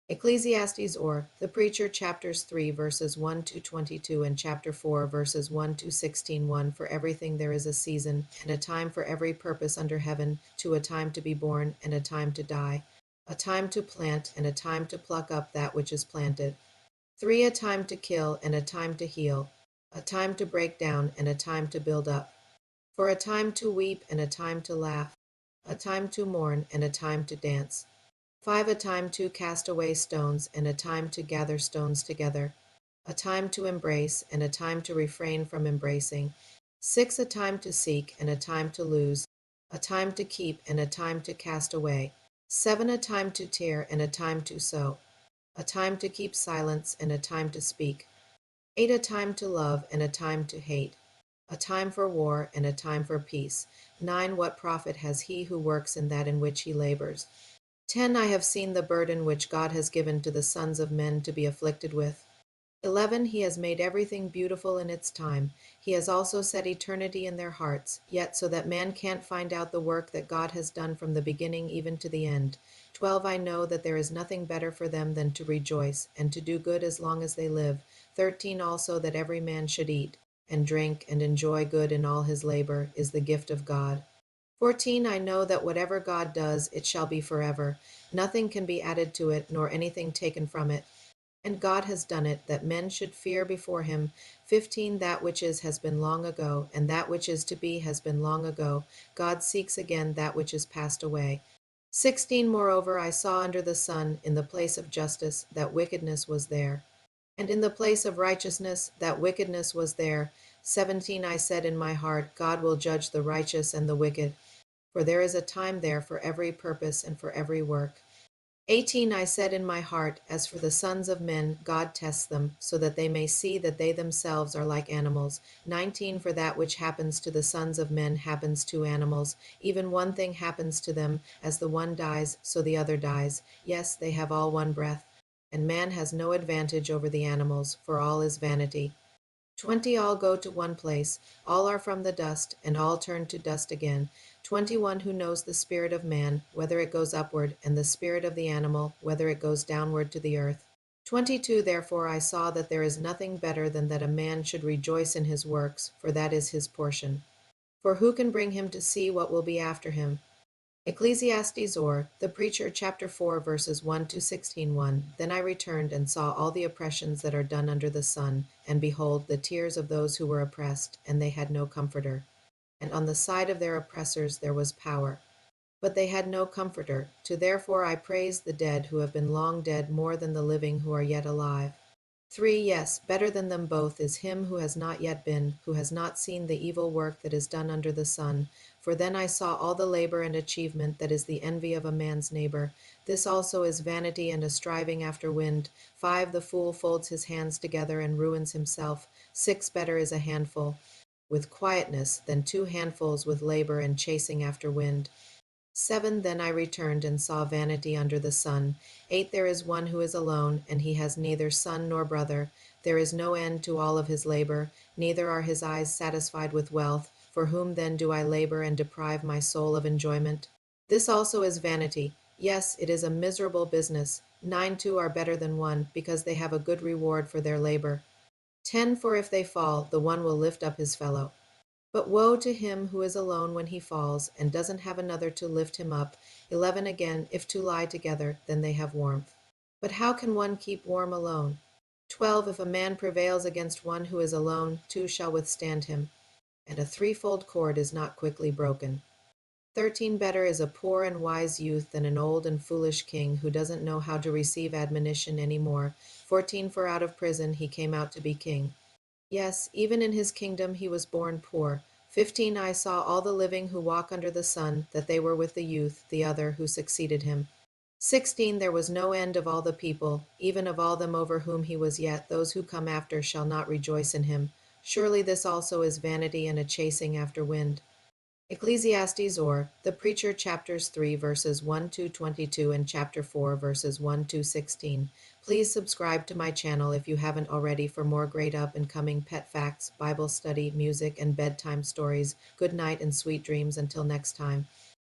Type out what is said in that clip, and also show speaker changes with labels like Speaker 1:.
Speaker 1: Ecclesiastes or the Preacher, chapters 3, verses 1 to 22, and chapter 4, verses 1 to 16. 1. For everything there is a season, and a time for every purpose under heaven, to a time to be born, and a time to die, a time to plant, and a time to pluck up that which is planted. 3. A time to kill, and a time to heal, a time to break down, and a time to build up. For a time to weep, and a time to laugh, a time to mourn, and a time to dance. 5. A time to cast away stones, and a time to gather stones together, a time to embrace, and a time to refrain from embracing. 6. A time to seek, and a time to lose, a time to keep, and a time to cast away. 7. A time to tear, and a time to sow, a time to keep silence, and a time to speak. 8. A time to love, and a time to hate, a time for war, and a time for peace. 9. What profit has he who works in that in which he labors? 10. I have seen the burden which God has given to the sons of men to be afflicted with. 11. He has made everything beautiful in its time. He has also set eternity in their hearts, yet so that man can't find out the work that God has done from the beginning even to the end. 12. I know that there is nothing better for them than to rejoice, and to do good as long as they live. 13. Also that every man should eat, and drink, and enjoy good in all his labor, is the gift of God. 14. I know that whatever God does, it shall be forever. Nothing can be added to it, nor anything taken from it. And God has done it, that men should fear before him. 15. That which is has been long ago, and that which is to be has been long ago. God seeks again that which is passed away. 16. Moreover, I saw under the sun, in the place of justice, that wickedness was there, and in the place of righteousness, that wickedness was there. 17. I said in my heart, God will judge the righteous and the wicked, for there is a time there for every purpose and for every work. 18. I said in my heart, as for the sons of men, God tests them, so that they may see that they themselves are like animals. 19. For that which happens to the sons of men happens to animals. Even one thing happens to them, as the one dies, so the other dies. Yes, they have all one breath. And man has no advantage over the animals, for all is vanity. 20. All go to one place, all are from the dust, and all turn to dust again. 21. Who knows the spirit of man, whether it goes upward, and the spirit of the animal, whether it goes downward to the earth? 22. Therefore I saw that there is nothing better than that a man should rejoice in his works, for that is his portion. For who can bring him to see what will be after him? Ecclesiastes or the Preacher, chapter 4, verses 1 to 16. 1. Then I returned and saw all the oppressions that are done under the sun, and behold, the tears of those who were oppressed, and they had no comforter. And on the side of their oppressors there was power, but they had no comforter. Therefore I praise the dead who have been long dead more than the living who are yet alive. 3. Yes, better than them both is him who has not yet been, who has not seen the evil work that is done under the sun. For then I saw all the labor and achievement that is the envy of a man's neighbor. This also is vanity and a striving after wind. 5. The fool folds his hands together and ruins himself. 6. Better is a handful with quietness than 2 handfuls with labor and chasing after wind. 7. Then I returned and saw vanity under the sun. 8. There is one who is alone, and he has neither son nor brother. There is no end to all of his labor, neither are his eyes satisfied with wealth. For whom then do I labor and deprive my soul of enjoyment? This also is vanity. Yes, it is a miserable business. 9 too are better than one, because they have a good reward for their labor. 10. For if they fall, the one will lift up his fellow. But woe to him who is alone when he falls, and doesn't have another to lift him up. 11. Again, if two lie together, then they have warmth. But how can one keep warm alone? 12. If a man prevails against one who is alone, 2 shall withstand him, and a threefold cord is not quickly broken. 13. Better is a poor and wise youth than an old and foolish king who doesn't know how to receive admonition any more. 14. For out of prison he came out to be king. Yes, even in his kingdom he was born poor. 15. I saw all the living who walk under the sun, that they were with the youth, the other, who succeeded him. 16. There was no end of all the people, even of all them over whom he was yet. Those who come after shall not rejoice in him. Surely this also is vanity and a chasing after wind. Ecclesiastes or the Preacher, chapters 3, verses 1 to 22, and chapter 4, verses 1 to 16. Please subscribe to my channel if you haven't already for more great up-and-coming pet facts, Bible study, music, and bedtime stories. Good night and sweet dreams until next time.